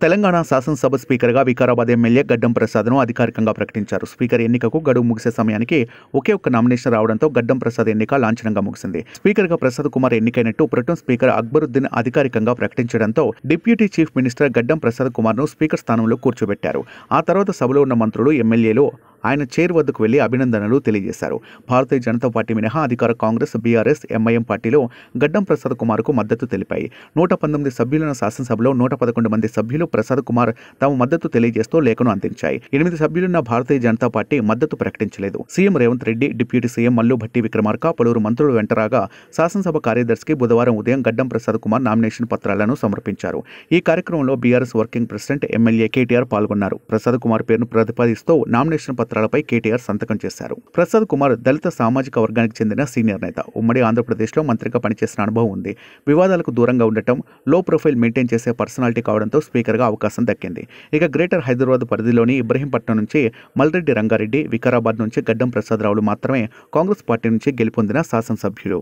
తెలంగాణ శాసనసభ స్పీకర్గా వికారాబాద్ ఎమ్మెల్యే గడ్డం ప్రసాద్ను అధికారికంగా ప్రకటించారు. స్పీకర్ ఎన్నికకు గడువు ముగిసే సమయానికి ఒకే ఒక్క నామినేషన్ రావడంతో గడ్డం ప్రసాద్ ఎన్నిక లాంఛనంగా ముగిసింది. స్పీకర్గా ప్రసాద్ కుమార్ ఎన్నికైనట్టు ప్రొటెం స్పీకర్ అక్బరుద్దీన్ అధికారికంగా ప్రకటించడంతో డిప్యూటీ చీఫ్ మినిస్టర్ గడ్డం ప్రసాద్ కుమార్ను స్పీకర్ స్థానంలో కూర్చోబెట్టారు. ఆ తర్వాత సభలో ఉన్న మంత్రులు, ఎమ్మెల్యేలు ఆయన చైర్ వద్దకు వెళ్లి అభినందనలు తెలియజేశారు. భారతీయ జనతా పార్టీ మినహా అధికార కాంగ్రెస్, బీఆర్ఎస్, ఎంఐఎం పార్టీలు గడ్డం ప్రసాద్ కుమార్కు మద్దతు తెలిపాయి. 119 సభ్యులున్న శాసనసభలో 111 మంది సభ్యులు ప్రసాద్ కుమార్ తమ మద్దతు తెలియజేస్తూ లేఖను అందించాయి. 8 సభ్యులున్న భారతీయ జనతా పార్టీ మద్దతు ప్రకటించలేదు. CM Revanth Reddy, deputy CM Mallu Bhatti Vikramarka, పలువురు మంత్రులు వెంటరాగా శాసనసభ కార్యదర్శికి బుధవారం ఉదయం గడ్డం ప్రసాద్ కుమార్ నామినేషన్ పత్రాలను సమర్పించారు. ఈ కార్యక్రమంలో BRS working president MLA KTR పాల్గొన్నారు. ప్రసాద్ కుమార్ పేరును ప్రతిపాదిస్తూ నామినేషన్ పత్రాలపై కేటీఆర్ సంతకం చేశారు. ప్రసాద్ కుమార్ దళిత సామాజిక వర్గానికి చెందిన సీనియర్ నేత. ఉమ్మడి ఆంధ్రప్రదేశ్లో మంత్రిగా పనిచేసిన అనుభవం ఉంది. వివాదాలకు దూరంగా ఉండటం, లో ప్రొఫైల్ మెయింటైన్ చేసే పర్సనాలిటీ కావడంతో స్పీకర్గా అవకాశం దక్కింది. ఇక గ్రేటర్ హైదరాబాద్ పరిధిలోని ఇబ్రహీంపట్నం నుంచి మల్రెడ్డి రంగారెడ్డి, వికారాబాద్ నుంచి గడ్డం ప్రసాదరావులు మాత్రమే కాంగ్రెస్ పార్టీ నుంచి గెలుపొందిన శాసనసభ్యులు.